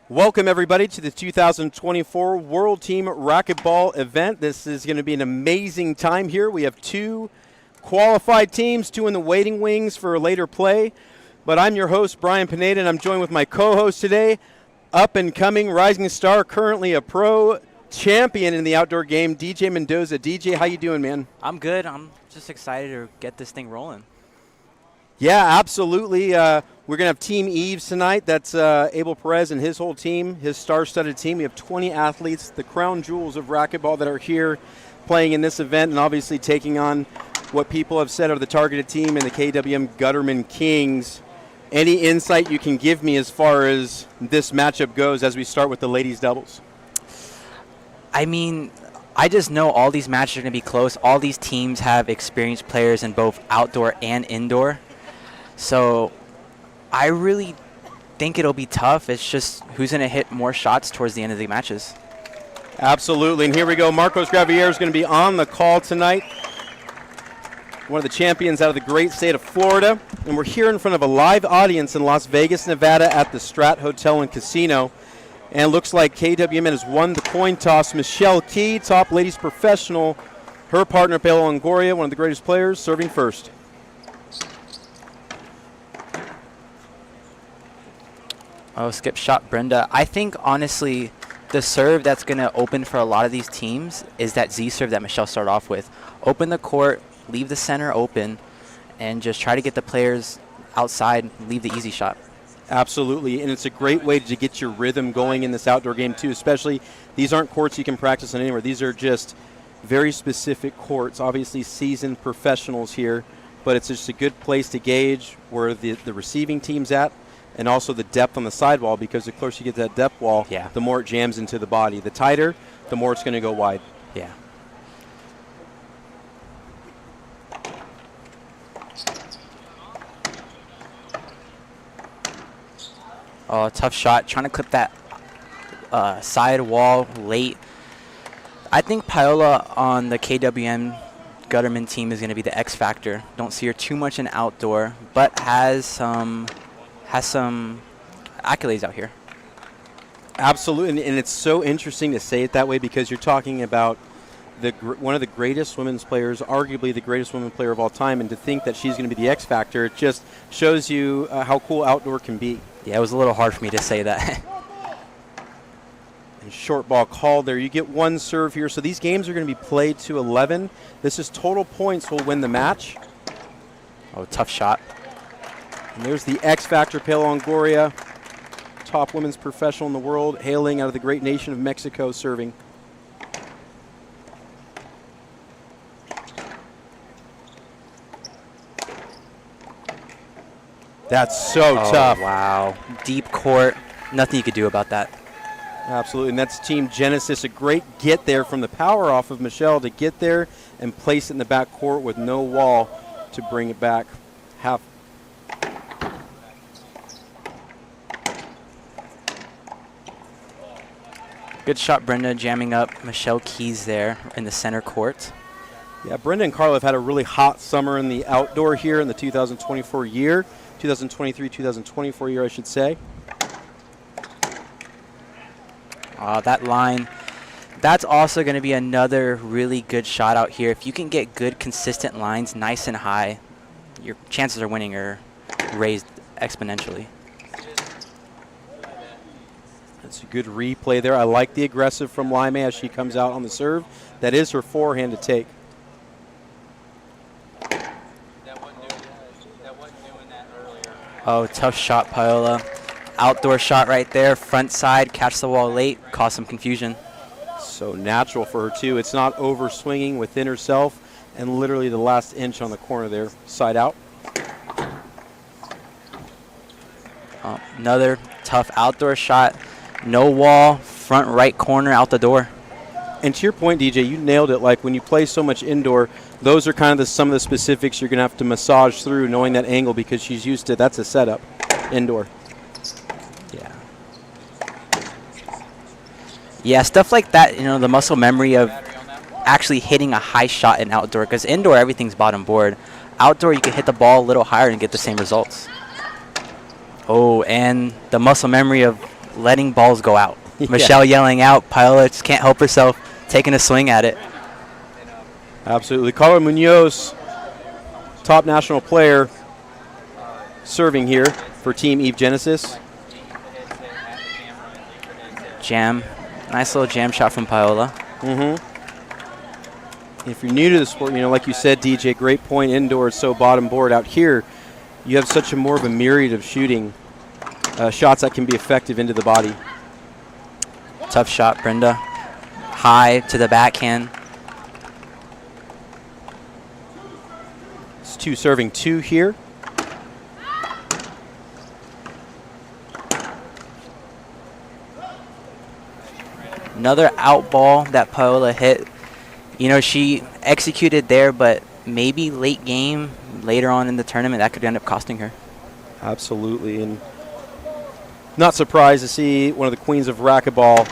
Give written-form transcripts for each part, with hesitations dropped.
Welcome, everybody, to the 2024 World Team Racquetball event. This is going to be an amazing time here. We have two qualified teams, two in the waiting wings for later play. But I'm your host, Brian Pineda, and I'm joined with my co-host today, up-and-coming rising star, currently a pro champion in the outdoor game, DJ Mendoza. DJ, how you doing, man? I'm good. I'm just excited to get this thing rolling. Yeah, absolutely. We're going to have Team Eves tonight. That's Abel Perez and his whole team, his star-studded team. We have 20 athletes, the crown jewels of racquetball, that are here playing in this event and obviously taking on what people have said are the targeted team in the KWM Gutterman Kings. Any insight you can give me as far as this matchup goes as we start with the ladies' doubles? I mean, I just know all these matches are going to be close. All these teams have experienced players in both outdoor and indoor. So I really think it'll be tough. It's just who's going to hit more shots towards the end of the matches. Absolutely, and here we go. Marcos Gravier is going to be on the call tonight. One of the champions out of the great state of Florida. And we're here in front of a live audience in Las Vegas, Nevada at the Strat Hotel and Casino. And it looks like KWM has won the coin toss. Michelle Key, top ladies professional. Her partner, Paola Longoria, one of the greatest players, serving first. Oh, skip shot, Brenda. I think, honestly, the serve that's going to open for a lot of these teams is that Z serve that Michelle started off with. Open the court, leave the center open, and just try to get the players outside, leave the easy shot. Absolutely, and it's a great way to get your rhythm going in this outdoor game, too, especially these aren't courts you can practice on anywhere. These are just very specific courts, obviously seasoned professionals here, but it's just a good place to gauge where the receiving team's at, and also the depth on the sidewall, because the closer you get to that depth wall, the more it jams into the body. The tighter, the more it's going to go wide. Yeah. Oh, tough shot. Trying to clip that side wall late. I think Paola on the KWM Gutterman team is going to be the X factor. Don't see her too much in outdoor, but has some accolades out here. Absolutely, and it's so interesting to say it that way, because you're talking about one of the greatest women's players, arguably the greatest women's player of all time, and to think that she's going to be the X factor, it just shows you how cool outdoor can be. Yeah, it was a little hard for me to say that. And short ball called there. You get one serve here, so these games are going to be played to 11. This is total points will win the match. Oh, tough shot. And there's the X Factor, Paola Longoria, top women's professional in the world, hailing out of the great nation of Mexico, serving. That's so tough. Wow. Deep court. Nothing you could do about that. Absolutely, and that's Team Genesis. A great get there from the power off of Michelle to get there and place it in the back court with no wall to bring it back half. Good shot, Brenda, jamming up Michelle Keys there in the center court. Yeah, Brenda and Carla have had a really hot summer in the outdoor here in the 2024 year. 2023-2024 year, I should say. That line, that's also going to be another really good shot out here. If you can get good, consistent lines nice and high, your chances of winning are raised exponentially. That's a good replay there. I like the aggressive from Lime as she comes out on the serve. That is her forehand to take. Oh, tough shot, Paola. Outdoor shot right there, front side, catch the wall late, cause some confusion. So natural for her, too. It's not over swinging within herself, and literally the last inch on the corner there, side out. Another tough outdoor shot. No wall, front right corner, out the door. And to your point, DJ, you nailed it. Like when you play so much indoor, those are kind of some of the specifics you're going to have to massage through, knowing that angle, because she's used to that's a setup indoor. Yeah. Yeah, stuff like that, you know, the muscle memory of actually hitting a high shot in outdoor, because indoor everything's bottom board. Outdoor you can hit the ball a little higher and get the same results. Oh, and the muscle memory of letting balls go out. Yeah. Michelle yelling out, Paola just can't help herself, taking a swing at it. Absolutely. Carla Munoz, top national player, serving here for Team Eve Genesis. Jam. Nice little jam shot from Paola. If you're new to the sport, like you said, DJ, great point indoors, so bottom board. Out here, you have such a more of a myriad of shooting shots that can be effective into the body. Tough shot, Brenda. High to the backhand. It's 2 serving 2 here. Another out ball that Paola hit. She executed there, but maybe late game, later on in the tournament, that could end up costing her. Absolutely, and not surprised to see one of the queens of racquetball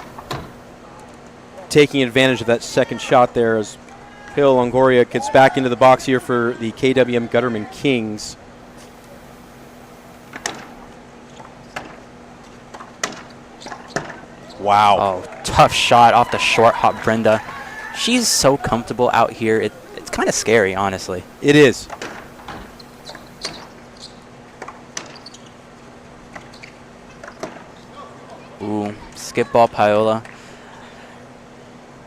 taking advantage of that second shot there as Paola Longoria gets back into the box here for the KWM Gutterman Kings. Wow. Oh, tough shot off the short hop, Brenda. She's so comfortable out here. It's kind of scary, honestly. It is. Ooh, skip ball, Paola.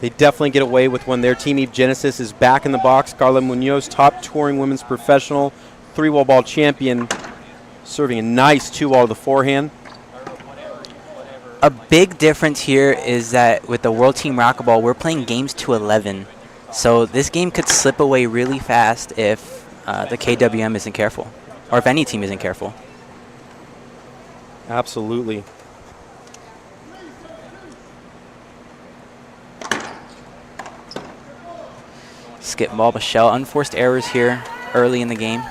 They definitely get away with one there. Team Eve Genesis is back in the box. Carla Munoz, top touring women's professional, 3-wall ball champion, serving a nice 2-wall to the forehand. A big difference here is that with the World Team Racquetball, we're playing games to 11. So this game could slip away really fast if the KWM isn't careful, or if any team isn't careful. Absolutely. Skip ball, Michelle. Unforced errors here early in the game.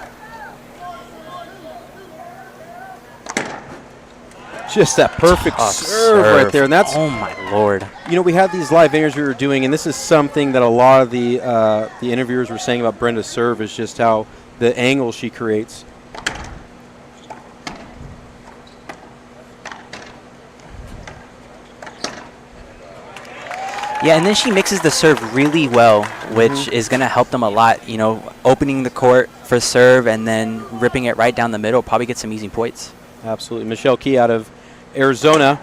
Just that perfect serve right there. And that's, oh my Lord. We had these live interviews we were doing, and this is something that a lot of the interviewers were saying about Brenda's serve is just how the angle she creates. Yeah, and then she mixes the serve really well, which is going to help them a lot. Opening the court for serve and then ripping it right down the middle, probably get some easy points. Absolutely. Michelle Key out of Arizona.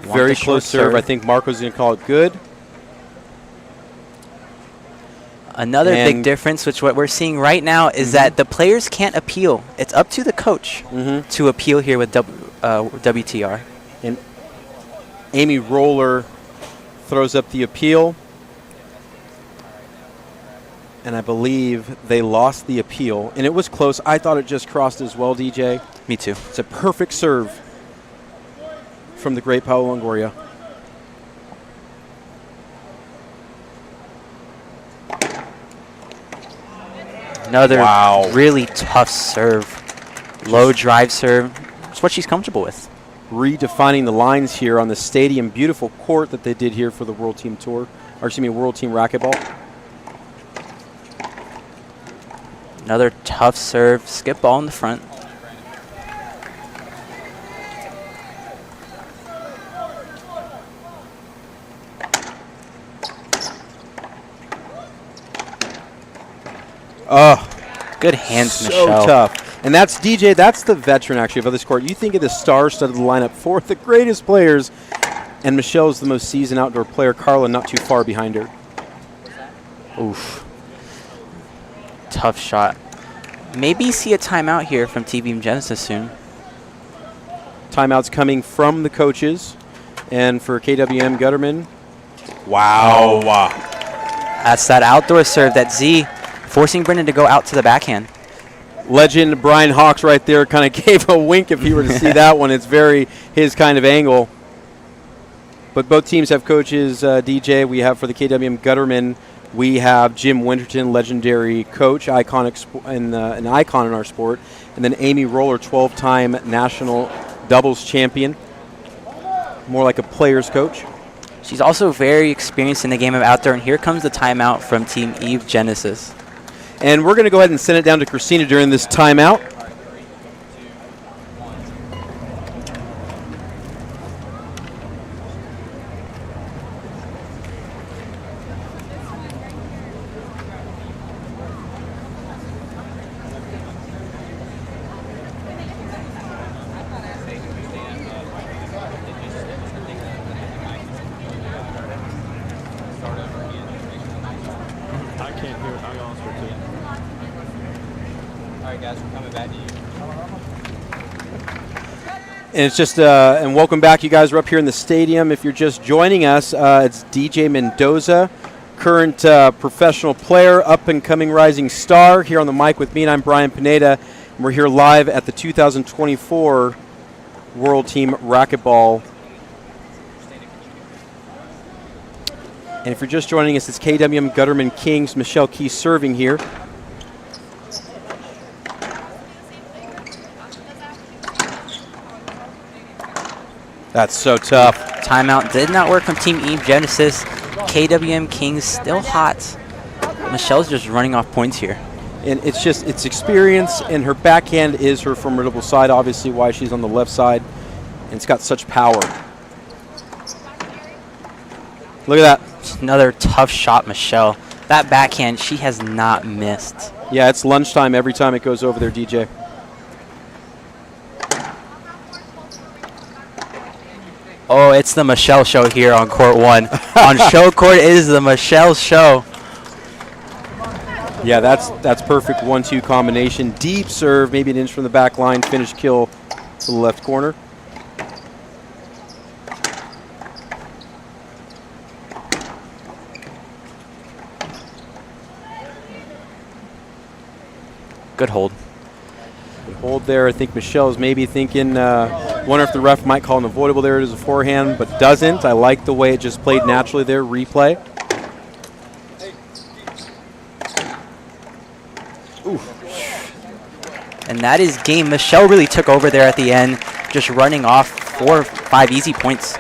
Very close serve. I think Marco's going to call it good. Another big difference, which what we're seeing right now, is that the players can't appeal. It's up to the coach to appeal here with WTR. And Amy Roller throws up the appeal. And I believe they lost the appeal. And it was close. I thought it just crossed as well, DJ. Me too. It's a perfect serve from the great Paola Longoria. Another really tough serve. Low drive serve. It's what she's comfortable with. Redefining the lines here on the stadium. Beautiful court that they did here for the World Team Tour. Or excuse me, World Team Racquetball. Another tough serve. Skip ball in the front. Oh, good hands, so Michelle. So tough. And that's DJ, that's the veteran actually of this court. You think of the star-studded lineup for the greatest players, and Michelle's the most seasoned outdoor player. Carla not too far behind her. Oof. Tough shot. Maybe see a timeout here from TBM Genesis soon. Timeouts coming from the coaches. And for KWM Gutterman, wow. That's that outdoor serve, that Z, forcing Brendan to go out to the backhand. Legend Brian Hawks right there kind of gave a wink if he were to see that one. It's very his kind of angle. But both teams have coaches, DJ. We have for the KWM Gutterman, we have Jim Winterton, legendary coach, iconic and an icon in our sport. And then Amy Roller, 12-time national doubles champion. More like a player's coach. She's also very experienced in the game of outdoor. And here comes the timeout from Team Eve Genesis. And we're going to go ahead and send it down to Christina during this timeout. right, guys, we're coming back to you. And it's just, and welcome back. You guys are up here in the stadium. If you're just joining us, it's DJ Mendoza, current professional player, up-and-coming rising star, here on the mic with me, and I'm Brian Pineda. And we're here live at the 2024 World Team Racquetball. And if you're just joining us, it's KWM Gutterman Kings, Michelle Key serving here. That's so tough. Timeout did not work from Team Eve Genesis. KWM Kings still hot. Michelle's just running off points here. And it's just, it's experience, and her backhand is her formidable side, obviously why she's on the left side. And it's got such power. Look at that. Another tough shot, Michelle. That backhand, she has not missed. Yeah, it's lunchtime every time it goes over there, DJ. Oh, it's the Michelle show here on court 1. On show court, it is the Michelle show. Yeah, that's perfect 1-2 combination. Deep serve, maybe an inch from the back line, finish kill to the left corner. Good hold. Good hold there. I think Michelle's maybe thinking, wonder if the ref might call an avoidable there. It is a forehand, but doesn't. I like the way it just played naturally there. Replay. And that is game. Michelle really took over there at the end, just running off 4 or 5 easy points.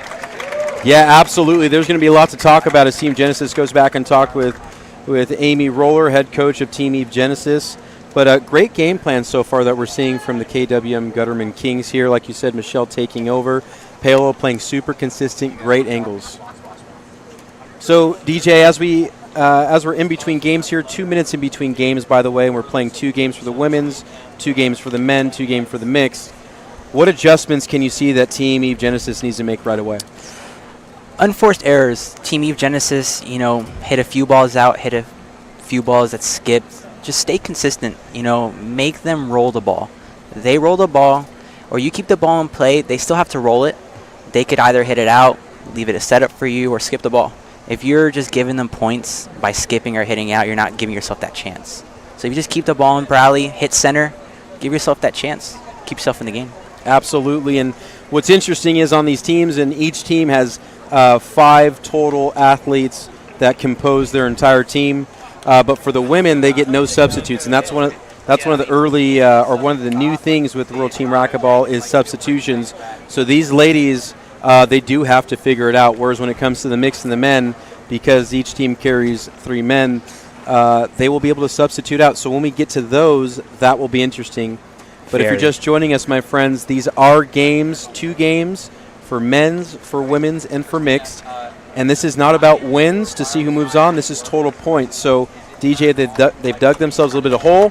Yeah, absolutely. There's going to be a lot to talk about as Team Genesis goes back and talk with Amy Roller, head coach of Team Eve Genesis. But a great game plan so far that we're seeing from the KWM Gutterman Kings here. Like you said, Michelle taking over. Paolo playing super consistent, great angles. So, DJ, as we're in between games here, 2 minutes in between games, by the way, and we're playing 2 games for the women's, 2 games for the men, 2 games for the mixed. What adjustments can you see that Team Eve Genesis needs to make right away? Unforced errors. Team Eve Genesis, hit a few balls out, hit a few balls that skipped. Just stay consistent, make them roll the ball. They roll the ball, or you keep the ball in play, they still have to roll it. They could either hit it out, leave it a setup for you, or skip the ball. If you're just giving them points by skipping or hitting out, you're not giving yourself that chance. So if you just keep the ball in rally, hit center, give yourself that chance. Keep yourself in the game. Absolutely. And what's interesting is on these teams, and each team has 5 total athletes that compose their entire team. But for the women, they get no substitutes, and that's one of the early or one of the new things with the World Team Racquetball is substitutions. So these ladies, they do have to figure it out. Whereas when it comes to the mix and the men, because each team carries 3 men, they will be able to substitute out. So when we get to those, that will be interesting. But if you're just joining us, my friends, these are games, 2 games for men's, for women's, and for mixed. And this is not about wins to see who moves on. This is total points. So, DJ, they've dug themselves a little bit of hole.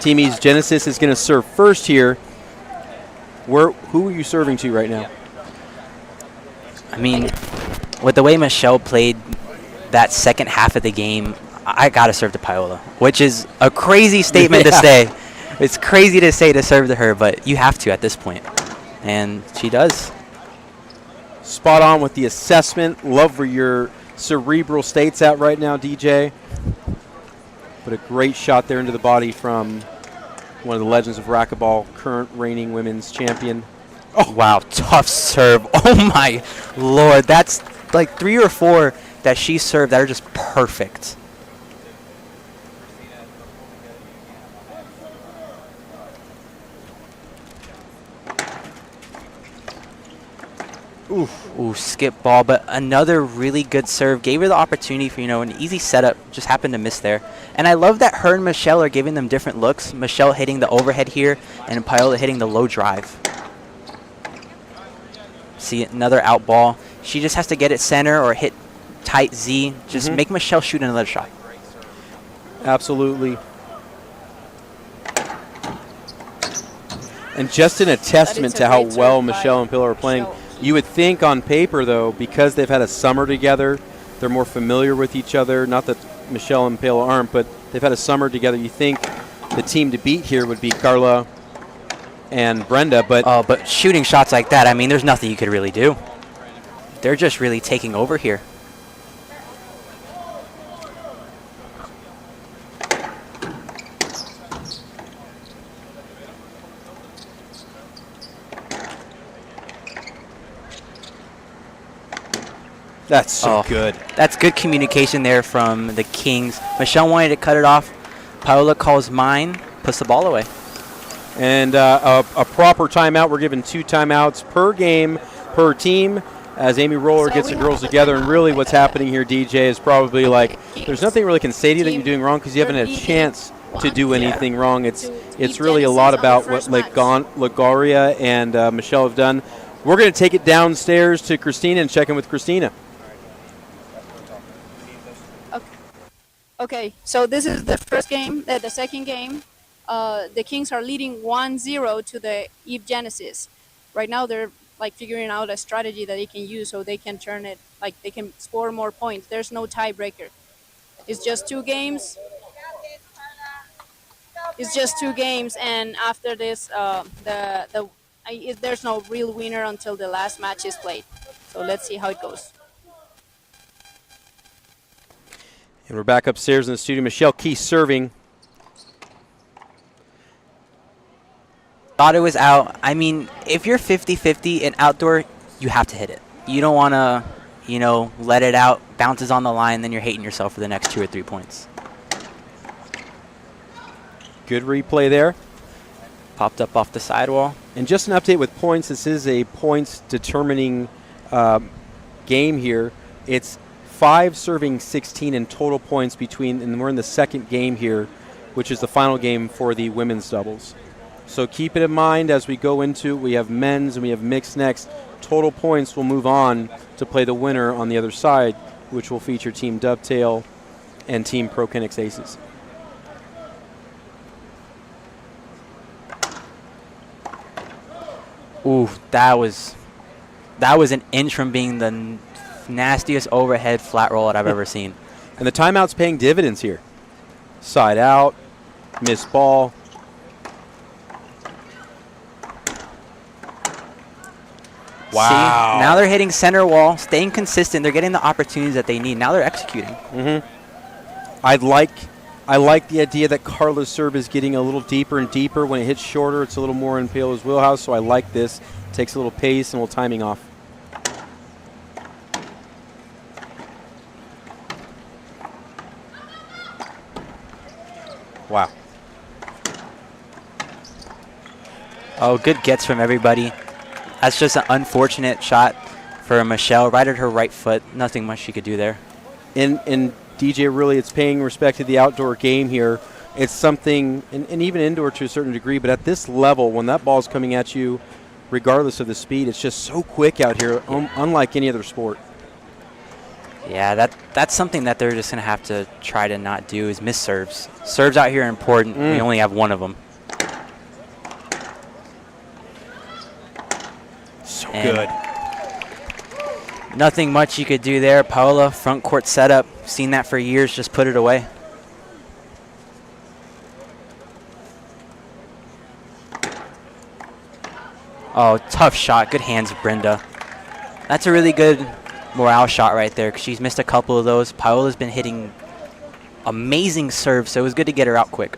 Team Eve Genesis is going to serve first here. Who are you serving to right now? I mean, with the way Michelle played that second half of the game, I got to serve to Paola, which is a crazy statement to say. It's crazy to say to serve to her, but you have to at this point. And she does. Spot on with the assessment. Love where your cerebral state's at right now, DJ. But a great shot there into the body from one of the legends of racquetball, current reigning women's champion. Oh, wow. Tough serve. Oh, my Lord. That's like 3 or 4 that she served that are just perfect. Ooh, skip ball, but another really good serve. Gave her the opportunity for, an easy setup. Just happened to miss there. And I love that her and Michelle are giving them different looks. Michelle hitting the overhead here, and Paola hitting the low drive. See, another out ball. She just has to get it center or hit tight Z. Just make Michelle shoot another shot. Absolutely. And just in a testament to how well Michelle and Paola are playing. You would think on paper, though, because they've had a summer together, they're more familiar with each other. Not that Michelle and Paola aren't, but they've had a summer together. You think the team to beat here would be Carla and Brenda, but shooting shots like that, I mean, there's nothing you could really do. They're just really taking over here. that's so good. That's good communication there from the Kings. Michelle wanted to cut it off. Paola calls mine, puts the ball away. And a proper timeout. We're given 2 timeouts per game, per team, as Amy Roller gets the girls together. And really what's happening here, DJ, is probably like there's nothing really can say to you that you're doing wrong because you haven't had a chance to do anything wrong. It's really a lot about what Lagaria and Michelle have done. We're going to take it downstairs to Christina and check in with Christina. Okay, so this is the first game, the second game. The Kings are leading 1-0 to the Eve Genesis. Right now they're like figuring out a strategy that they can use so they can turn it, like they can score more points. There's no tiebreaker. It's just 2 games. It's just 2 games, and after this, there's no real winner until the last match is played. So let's see how it goes. And we're back upstairs in the studio. Michelle Key serving. Thought it was out. I mean, if you're 50-50 in outdoor, you have to hit it. You don't want to, let it out, bounces on the line, then you're hating yourself for the next 2 or 3 points. Good replay there. Popped up off the sidewall. And just an update with points. This is a points determining game here. It's 5 serving 16 in total points and we're in the second game here, which is the final game for the women's doubles. So keep it in mind as we go into, we have men's and we have mixed next. Total points will move on to play the winner on the other side, which will feature Team Dovetail and Team Prokinix Aces. Ooh, that was an inch from being the nastiest overhead flat roll that I've ever seen. And the timeout's paying dividends here. Side out, missed ball. Wow. See, now they're hitting center wall, staying consistent. They're getting the opportunities that they need. Now they're executing. Mm-hmm. I like the idea that Carla's serve is getting a little deeper and deeper. When it hits shorter, it's a little more in Paola's wheelhouse, so I like this. Takes a little pace and a little timing off. Wow. Oh, good gets from everybody. That's just an unfortunate shot for Michelle. Right at her right foot. Nothing much she could do there. And DJ, really, it's paying respect to the outdoor game here. It's something, and even indoor to a certain degree, but at this level, when that ball's coming at you, regardless of the speed, it's just so quick out here, unlike any other sport. Yeah, that's something that they're just going to have to try to not do is miss serves. Serves out here are important. We only have one of them. So good. Nothing much you could do there. Paola, front court setup. Seen that for years. Just put it away. Oh, tough shot. Good hands, Brenda. That's a really good morale shot right there because she's missed a couple of those. Paola's been hitting amazing serves, so it was good to get her out quick.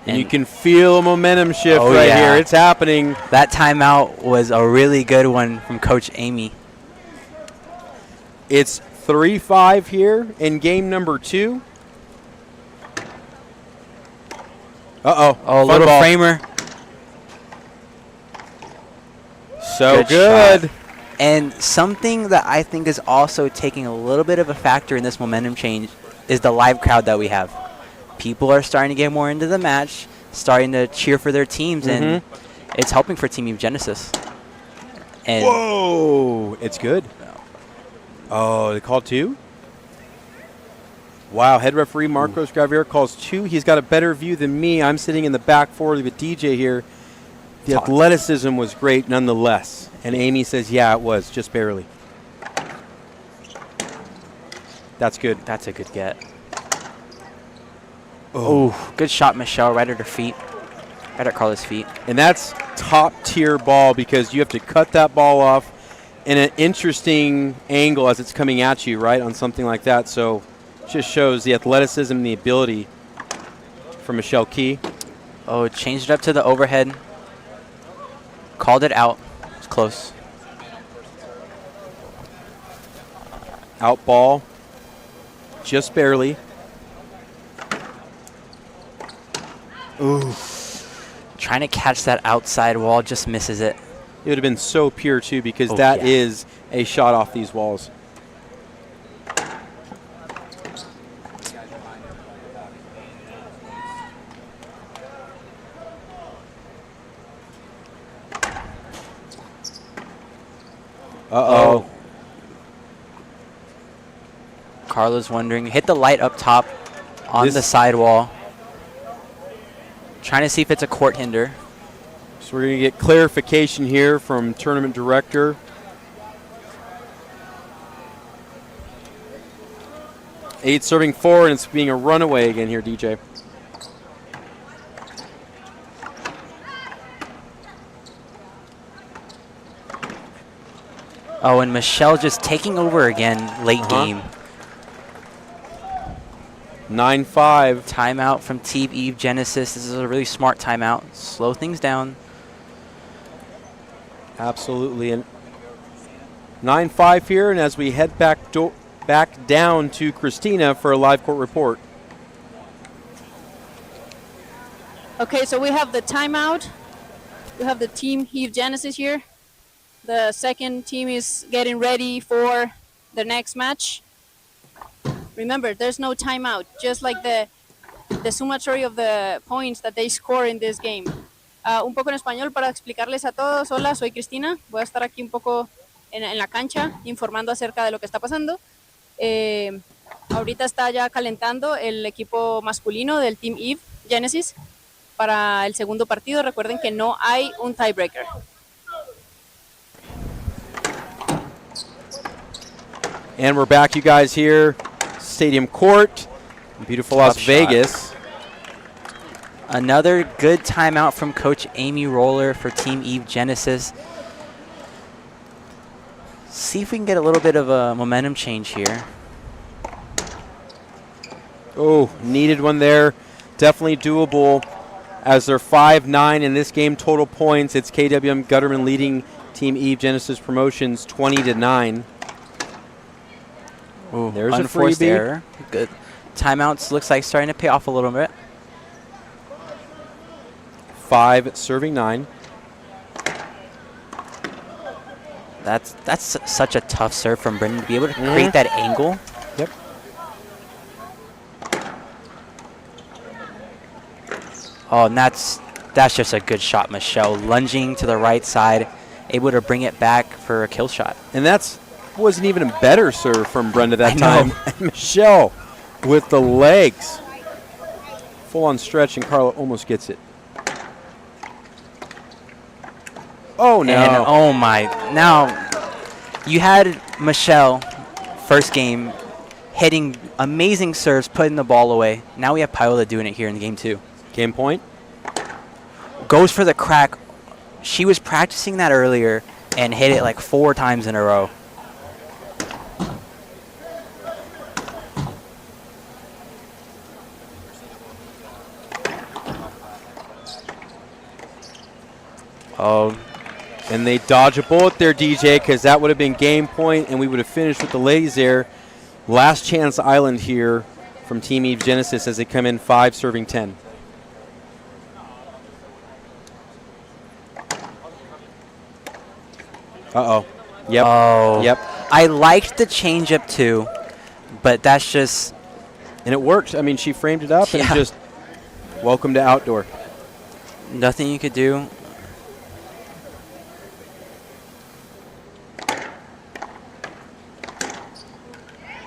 And you can feel a momentum shift here. It's happening. That timeout was a really good one from Coach Amy. It's 3-5 here in game number 2. Uh-oh. Oh, little ball. framer. So good. And something that I think is also taking a little bit of a factor in this momentum change is the live crowd that we have. People are starting to get more into the match, starting to cheer for their teams, and it's helping for Team Genesis. And whoa, it's good. Oh, they called 2? Wow, head referee Marcos Gravier calls 2. He's got a better view than me. I'm sitting in the back forward with DJ here. The athleticism was great nonetheless. And Amy says, yeah, it was, just barely. That's good. That's a good get. Oh, good shot, Michelle, right at her feet. Right at Carla's feet. And that's top-tier ball because you have to cut that ball off in an interesting angle as it's coming at you, right, on something like that. So it just shows the athleticism and the ability from Michelle Key. Oh, changed it up to the overhead. Called it out. It's close. Out ball, just barely. Ooh. Trying to catch that outside wall, just misses it. It would have been so pure, too, because that is a shot off these walls. Uh-oh. Carla's wondering. Hit the light up top on the sidewall. Trying to see if it's a court hinder. So we're going to get clarification here from tournament director. Eight serving 4, and it's being a runaway again here, DJ. Oh, and Michelle just taking over again late game. 9-5. Timeout from Team Eve Genesis. This is a really smart timeout. Slow things down. Absolutely. And 9-5 here, and as we head back down to Christina for a live court report. Okay, so we have the timeout. We have the Team Eve Genesis here. The second team is getting ready for the next match. Remember, there's no timeout, just like the summatory of the points that they score in this game. Un poco en español para explicarles a todos. Hola, soy Cristina. Voy a estar aquí un poco en la cancha informando acerca de lo que está pasando. Ahorita está ya calentando el equipo masculino del Team Eve Genesis para el segundo partido. Recuerden que no hay un tiebreaker. And we're back, you guys, here. Stadium Court, beautiful Las Vegas. Another good timeout from Coach Amy Roller for Team Eve Genesis. See if we can get a little bit of a momentum change here. Oh, needed one there. Definitely doable as they're 5-9 in this game. Total points, it's KWM Gutterman leading Team Eve Genesis Promotions 20-9. Ooh, there's a unforced freebie. Error. Good. Timeouts looks like starting to pay off a little bit. 5 serving 9. That's such a tough serve from Brendan to be able to create that angle. Yep. Oh, and that's just a good shot, Michelle. Lunging to the right side, able to bring it back for a kill shot. And that's wasn't even a better serve from Brenda that I time. know. And Michelle with the legs. Full on stretch, and Carla almost gets it. Oh, no. And oh, my. Now, you had Michelle, first game, hitting amazing serves, putting the ball away. Now we have Paola doing it here in game 2. Game point. Goes for the crack. She was practicing that earlier and hit it like 4 times in a row. Oh, and they dodge a bullet there, DJ, because that would have been game point, and we would have finished with the ladies there. Last chance island here from Team Eve Genesis as they come in 5 serving 10. Uh-oh. Yep. Oh. Yep. I liked the changeup too, but that's just... And it worked. I mean, she framed it up and just welcome to outdoor. Nothing you could do.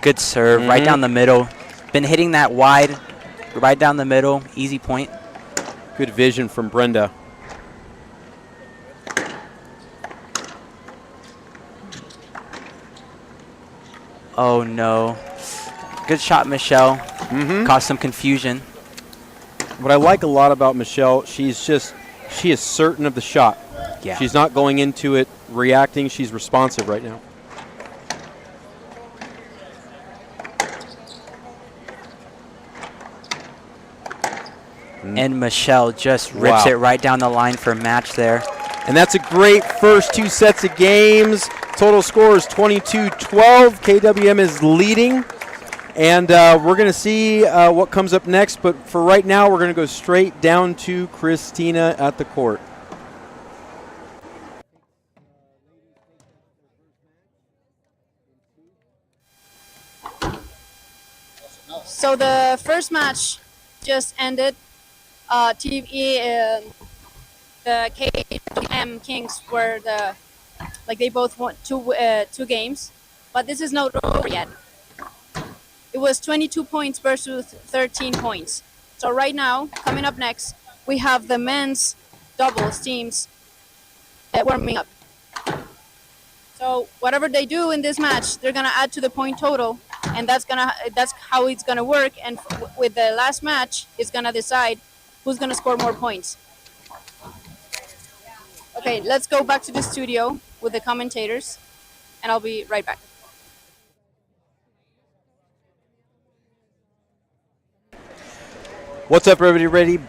Good serve, right down the middle. Been hitting that wide, right down the middle, easy point. Good vision from Brenda. Oh no. Good shot, Michelle. Caused some confusion. what I like a lot about Michelle, she is certain of the shot. Yeah. She's not going into it reacting. She's responsive right now. And Michelle just rips it right down the line for a match there. And that's a great first 2 sets of games. Total score is 22-12. KWM is leading. And we're going to see what comes up next. But for right now, we're going to go straight down to Christina at the court. So the first match just ended. TV and the KWM Kings were they both won two games, but this is not over yet. It was 22 points versus 13 points. So right now, coming up next, we have the men's doubles teams warming up. So whatever they do in this match, they're gonna add to the point total, and that's how it's gonna work. And with the last match, it's gonna decide who's gonna score more points. Okay, let's go back to the studio with the commentators, and I'll be right back. What's up, everybody? Ready?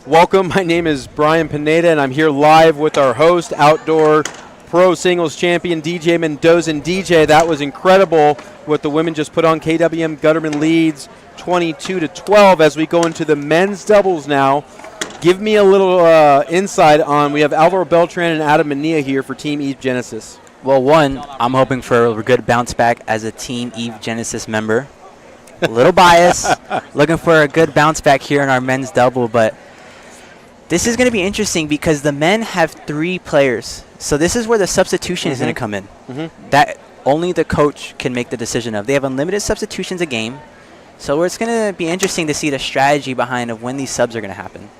Welcome. My name is Brian Pineda, and I'm here live with our host, outdoor pro singles champion DJ Mendoza. And DJ, that was incredible what the women just put on. KWM Gutterman leads 22-12 as we go into the men's doubles now. Give me a little insight on, we have Alvaro Beltran and Adam Mania here for Team Eve Genesis. Well, one, I'm hoping for a good bounce back as a Team Eve Genesis member. A little biased, looking for a good bounce back here in our men's double, but this is going to be interesting because the men have 3 players. So this is where the substitution is going to come in. That only the coach can make the decision of. They have unlimited substitutions a game. So it's going to be interesting to see the strategy behind of when these subs are going to happen.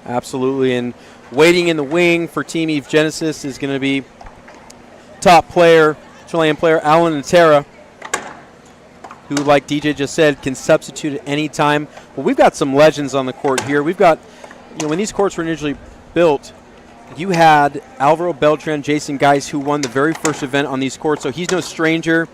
Absolutely, and waiting in the wing for Team Eve Genesis is going to be top player, Chilean player Alan Natera, who, like DJ just said, can substitute at any time. Well, we've got some legends on the court here. We've got, when these courts were initially built, you had Alvaro Beltran, Jason Geis, who won the very first event on these courts, so he's no stranger.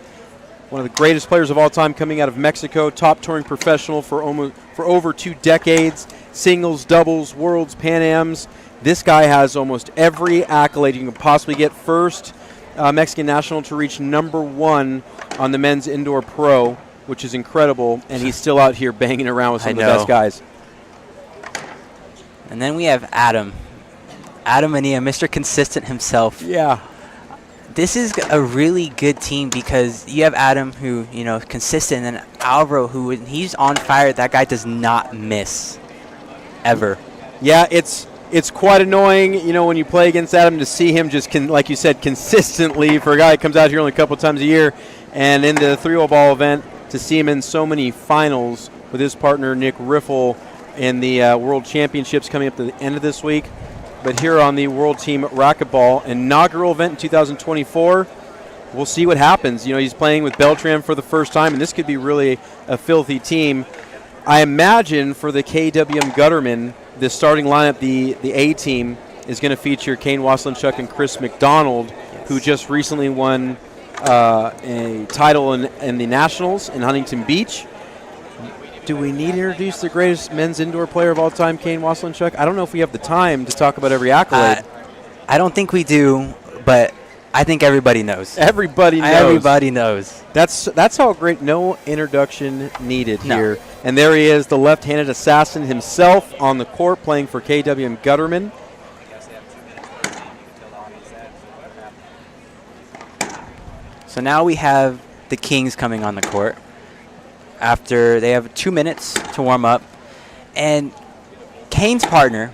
One of the greatest players of all time coming out of Mexico, top touring professional for over 2 decades, singles, doubles, worlds, Pan Ams. This guy has almost every accolade you can possibly get. First Mexican national to reach #1 on the men's indoor pro, which is incredible, and he's still out here banging around with some of the best guys. And then we have Adam Mania, Mr. Consistent himself. Yeah. This is a really good team because you have Adam who, consistent, and then Alvaro who, when he's on fire, that guy does not miss, ever. Yeah, it's quite annoying, when you play against Adam to see him just, like you said, consistently, for a guy that comes out here only a couple times a year, and in the 3-0 ball event, to see him in so many finals with his partner Nick Riffle in the World Championships coming up at the end of this week. But here on the World Team Racquetball inaugural event in 2024, we'll see what happens. He's playing with Beltran for the first time, and this could be really a filthy team. I imagine for the KWM Gutterman, the starting lineup, the A team, is going to feature Kane Waslinchuk and Chris McDonald, who just recently won a title in the Nationals in Huntington Beach. Do we need to introduce the greatest men's indoor player of all time, Kane Waslinchuk? I don't know if we have the time to talk about every accolade. I don't think we do, but I think everybody knows. Everybody knows. Everybody knows. That's how great. No introduction needed here. And there he is, the left-handed assassin himself on the court playing for KWM Gutterman. So now we have the Kings coming on the court. After they have 2 minutes to warm up. And Kane's partner,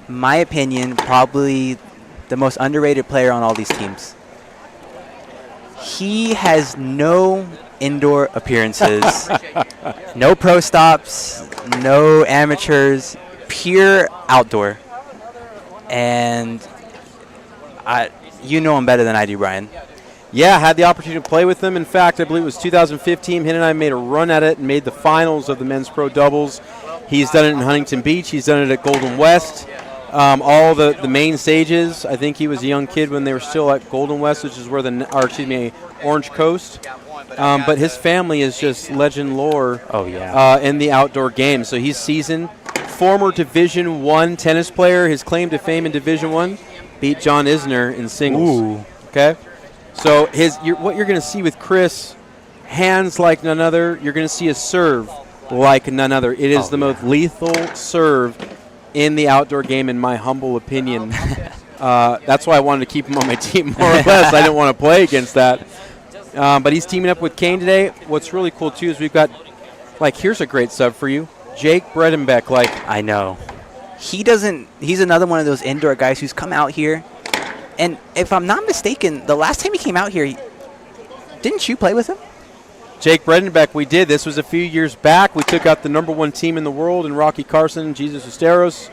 in my opinion, probably the most underrated player on all these teams. He has no indoor appearances, no pro stops, no amateurs, pure outdoor. And you know him better than I do, Brian. Yeah, had the opportunity to play with him. In fact, I believe it was 2015. Him and I made a run at it and made the finals of the men's pro doubles. He's done it in Huntington Beach. He's done it at Golden West. All the main stages. I think he was a young kid when they were still at Golden West, which is where Orange Coast. But his family is just legend lore. Oh yeah. In the outdoor game. So he's seasoned. Former Division I tennis player. His claim to fame in Division I, beat John Isner in singles. Ooh. Okay. So what you're going to see with Chris, hands like none other. You're going to see a serve like none other. It is the most lethal serve in the outdoor game, in my humble opinion. That's why I wanted to keep him on my team, more or less. I didn't want to play against that. But he's teaming up with Kane today. What's really cool, too, is we've got, here's a great sub for you. Jake Bredenbeck. I know. He's another one of those indoor guys who's come out here. And if I'm not mistaken, the last time he came out here, didn't you play with him? Jake Bredenbeck, we did. This was a few years back. We took out the #1 team in the world in Rocky Carson, Jesus Esteros.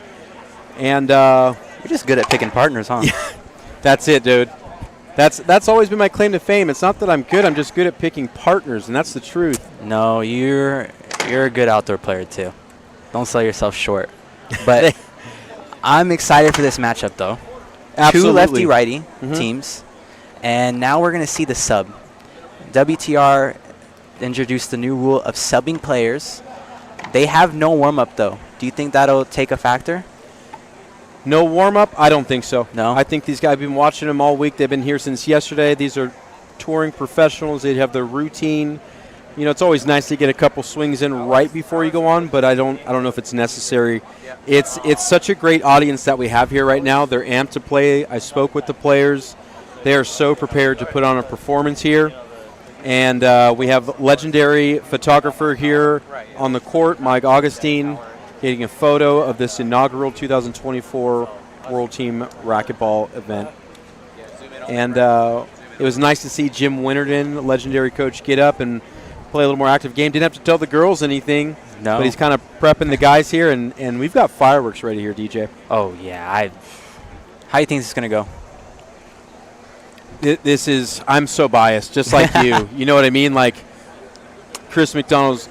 And you're just good at picking partners, huh? Yeah, that's it, dude. That's always been my claim to fame. It's not that I'm good. I'm just good at picking partners, and that's the truth. No, you're a good outdoor player, too. Don't sell yourself short. But I'm excited for this matchup, though. Absolutely. Two lefty-righty teams. And now we're going to see the sub. WTR introduced the new rule of subbing players. They have no warm-up, though. Do you think that'll take a factor? No warm-up? I don't think so. No? I think these guys have been watching them all week. They've been here since yesterday. These are touring professionals. They have their routine. You know, it's always nice to get a couple swings in right before you go on, but I don't know if it's necessary. It's such a great audience that we have here right now. They're amped to play. I spoke with the players. They are so prepared to put on a performance here. And we have legendary photographer here on the court, Mike Augustine, getting a photo of this inaugural 2024 World Team Racquetball event. And it was nice to see Jim Winterton, legendary coach, get up and play a little more active game. Didn't have to tell the girls anything, but he's kind of prepping the guys here, and we've got fireworks ready here, DJ. Oh, yeah. How do you think this is going to go? This is, I'm so biased, just like you. You know what I mean? Like, Chris McDonald's,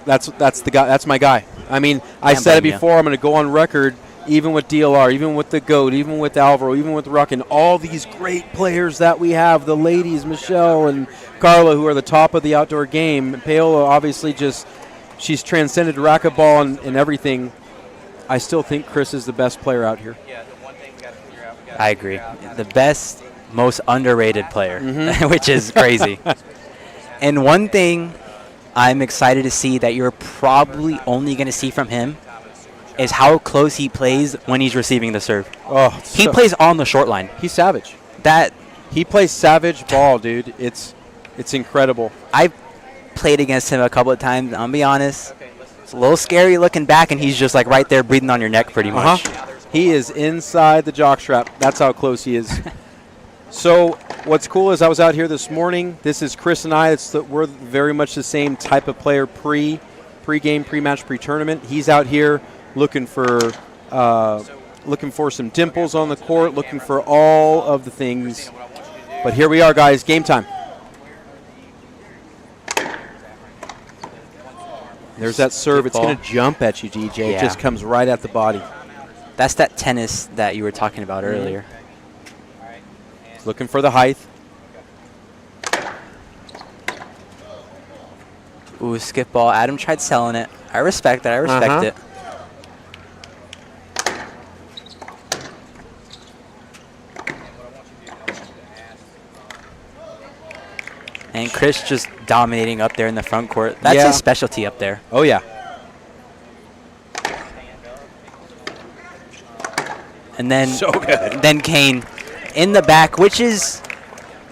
that's the guy. That's my guy. I mean, I said it before. I'm going to go on record, even with DLR, even with the GOAT, even with Alvaro, even with Ruck, and all these great players that we have, the ladies, Michelle and Carla, who are the top of the outdoor game. Paola, obviously, she's transcended racquetball and everything. I still think Chris is the best player out here. I agree. The best, most underrated player, which is crazy. And one thing I'm excited to see that you're probably only going to see from him is how close he plays when he's receiving the serve. Oh, he plays on the short line. He's savage. He plays savage ball, dude. It's incredible. I've played against him a couple of times. I'll be honest. It's a little scary looking back, and he's just like right there breathing on your neck pretty much. He is inside the jockstrap. That's how close he is. So what's cool is I was out here this morning. This is Chris and I. We're very much the same type of player pre-game, pre-match, pre-tournament. He's out here looking for some dimples on the court, looking for all of the things. But here we are, guys. Game time. There's that serve. It's going to jump at you, DJ. Yeah. It just comes right at the body. That's that tennis that you were talking about earlier. Looking for the height. Ooh, skip ball. Adam tried selling it. I respect that. I respect it. And Chris just dominating up there in the front court. That's his specialty up there. Oh, yeah. And then, so good. Then Kane in the back, which is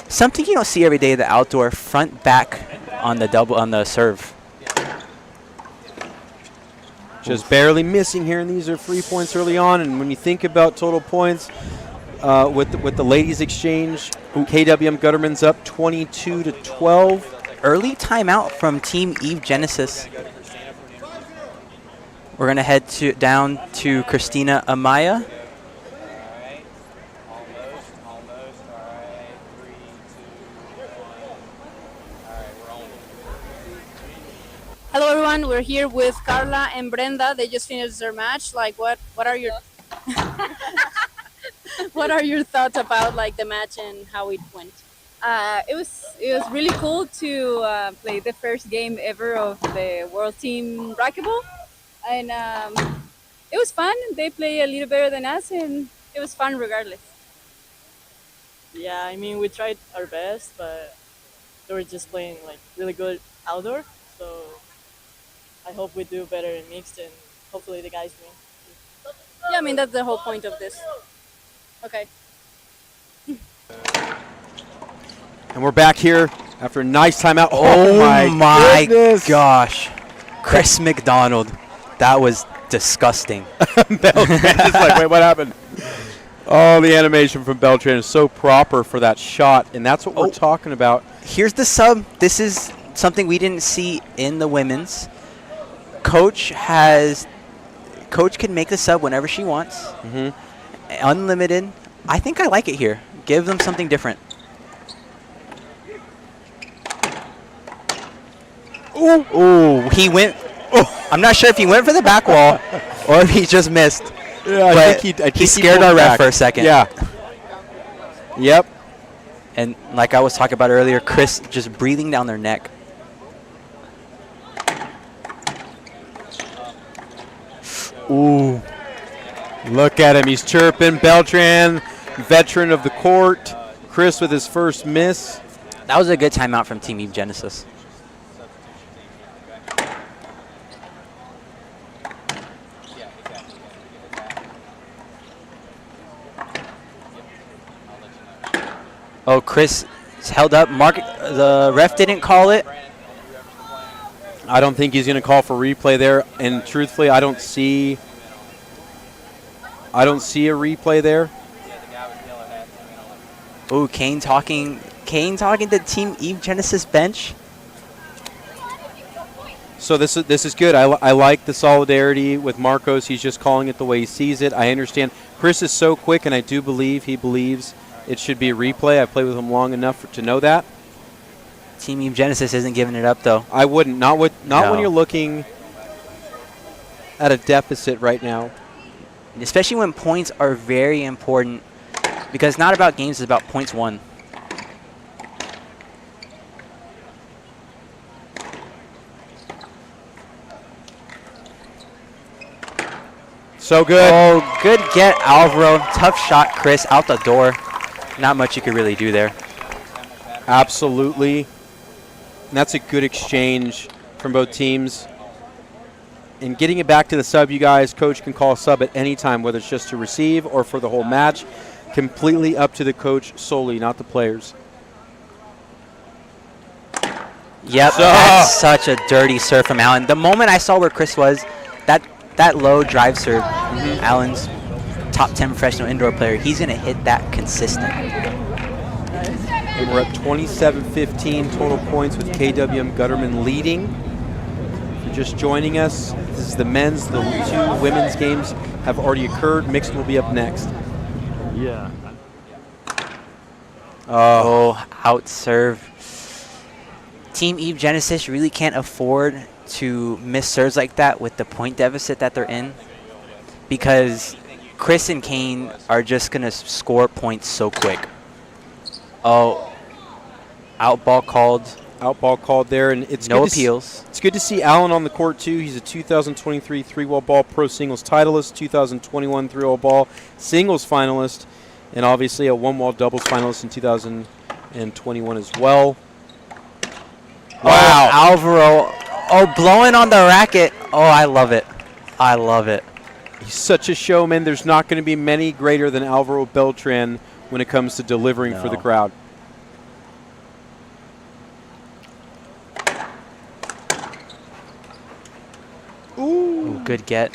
something you don't see every day. The outdoor front back on the serve. Just barely missing here, and these are 3 points early on. And when you think about total points with the ladies exchange, KWM Gutterman's up 22-12. Early timeout from Team Eve Genesis. We're gonna head down to Christina Amaya. Hello everyone, we're here with Carla and Brenda. They just finished their match. Like what are your what are your thoughts about like the match and how it went? It was really cool to play the first game ever of the World Team Racquetball, and it was fun. They play a little better than us, and it was fun regardless. Yeah, I mean, we tried our best, but they were just playing like really good outdoor. So I hope we do better in mixed, and hopefully the guys win. Yeah, I mean that's the whole point of this. Okay. And we're back here after a nice timeout. Oh my goodness. gosh. Chris McDonald. That was disgusting. Beltran is like, wait, what happened? Oh, the animation from Beltran is so proper for that shot, and that's what we're talking about. Here's the sub. This is something we didn't see in the women's. Coach can make the sub whenever she wants. Unlimited. I think I like it here. Give them something different. Ooh, he went. I'm not sure if he went for the back wall or if he just missed. Yeah, I think he scared our ref for a second. Yeah. Yep. And like I was talking about earlier, Chris just breathing down their neck. Ooh. Look at him. He's chirping. Beltran, veteran of the court. Chris with his first miss. That was a good timeout from Team Eve Genesis. Oh, Chris is held up. The ref didn't call it. I don't think he's going to call for replay there. And truthfully, I don't see a replay there. Ooh, Kane talking to Team Eve Genesis bench. So this is good. I like the solidarity with Marcos. He's just calling it the way he sees it. I understand. Chris is so quick, and I do believe he believes it should be a replay. I've played with him long enough to know that. Team Eve Genesis isn't giving it up, though. I wouldn't. Not when you're looking at a deficit right now. Especially when points are very important, because it's not about games, it's about points won. So good. Oh, good get, Alvaro. Tough shot, Chris, out the door. Not much you could really do there. Absolutely. And that's a good exchange from both teams. And getting it back to the sub, you guys, coach can call a sub at any time, whether it's just to receive or for the whole match. Completely up to the coach solely, not the players. Yep, that's such a dirty serve from Allen. The moment I saw where Chris was, that low drive serve, Allen's top 10 professional indoor player, he's going to hit that consistent. And we're up 27-15 total points with KWM Gutterman leading. If you're just joining us, this is the men's. The two women's games have already occurred. Mixed will be up next. Yeah. Oh, out serve. Team Eve Genesis really can't afford to miss serves like that with the point deficit that they're in, because Chris and Kane are just going to score points so quick. Oh, out ball called. Out ball called there, and it's no good appeals. It's good to see Allen on the court too. He's a 2023 three-wall ball pro singles titleist, 2021 three-wall ball singles finalist, and obviously a one-wall doubles finalist in 2021 as well. Wow, Alvaro. Oh, blowing on the racket. Oh, I love it. I love it. He's such a showman. There's not going to be many greater than Alvaro Beltran when it comes to delivering for the crowd. Ooh, good get.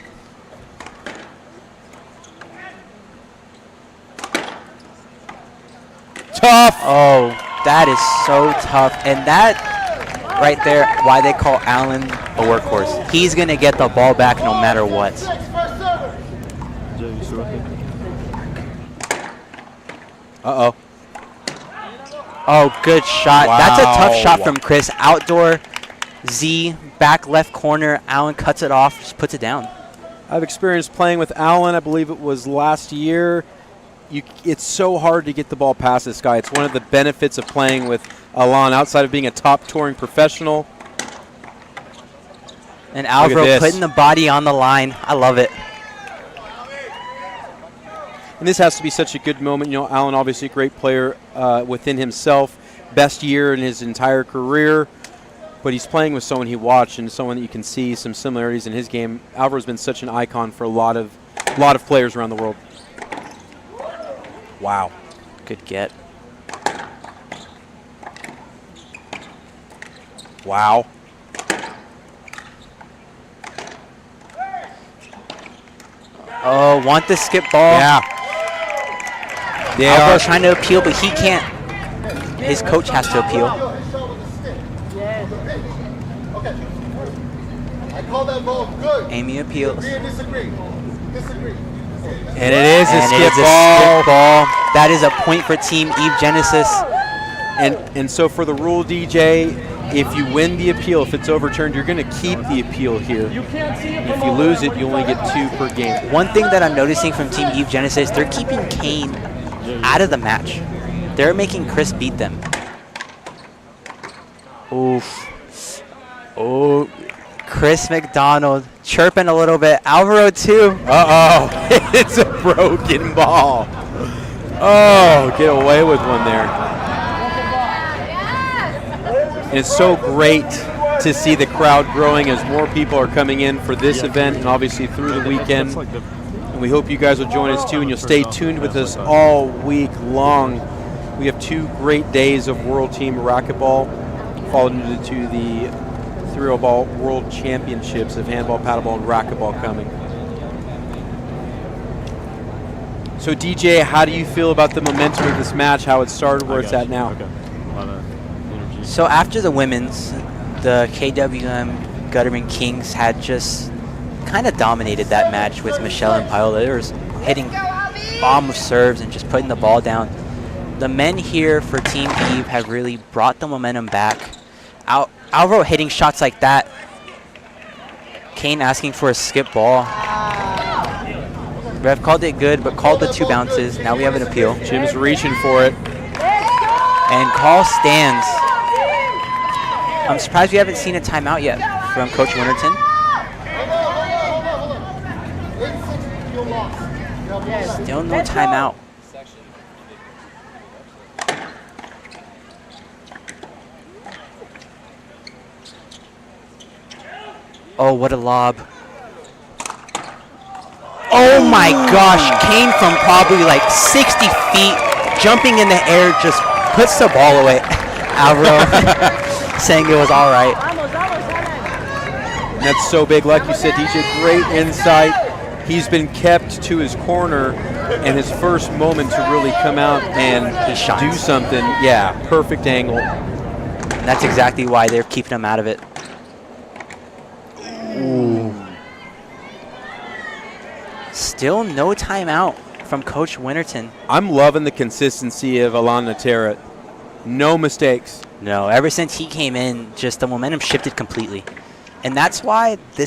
Tough. Oh, that is so tough. And that right there, why they call Allen a workhorse. He's going to get the ball back no matter what. Uh-oh. Oh, good shot. Wow. That's a tough shot from Chris. Outdoor, Z, back left corner. Allen cuts it off, just puts it down. I've experienced playing with Allen. I believe it was last year. It's so hard to get the ball past this guy. It's one of the benefits of playing with Alon outside of being a top touring professional. And Alvaro putting the body on the line. I love it. And this has to be such a good moment. You know, Allen, obviously a great player within himself. Best year in his entire career. But he's playing with someone he watched and someone that you can see some similarities in his game. Alvaro's been such an icon for a lot of players around the world. Wow. Good get. Wow. Oh, want the skip ball. Yeah. Alvaro's trying to appeal, but he can't. His coach has to appeal. Amy appeals. And it is a skip ball. That is a point for Team Eve Genesis. And so for the rule, DJ, if you win the appeal, if it's overturned, you're going to keep the appeal here. If you lose it, you only get 2 per game. One thing that I'm noticing from Team Eve Genesis, they're keeping Kane out of the match. They're making Chris beat them. Oof. Oh, Chris McDonald chirping a little bit. Alvaro too. Uh-oh. It's a broken ball. Oh, get away with one there. And it's so great to see the crowd growing as more people are coming in for this event and obviously through the weekend. And we hope you guys will join us too, and you'll stay tuned with us all week long. We have 2 great days of World Team Racquetball, followed into the 3-ball World Championships of handball, paddleball, and racquetball coming. So DJ, how do you feel about the momentum of this match, how it started, where it's at now? Okay. A lot of energy. So after the women's, the KWM Gutterman Kings had just kind of dominated that match with Michelle and Paola. They were hitting bomb of serves and just putting the ball down. The men here for Team Eve have really brought the momentum back. Alvaro hitting shots like that. Kane asking for a skip ball. Ref called it good, but called the 2 bounces. Now we have an appeal. Jim's reaching for it. And call stands. I'm surprised we haven't seen a timeout yet from Coach Winterton. Still no timeout. Oh, what a lob. Oh my gosh, Kane from probably like 60 feet, jumping in the air, just puts the ball away. Alvaro saying it was all right. That's so big, like you said, DJ, great insight. He's been kept to his corner, and his first moment to really come out and do something, yeah, perfect angle. And that's exactly why they're keeping him out of it. Ooh. Still no timeout from Coach Winterton. I'm loving the consistency of Alan Natera. No mistakes. No, ever since he came in, just the momentum shifted completely. And that's why this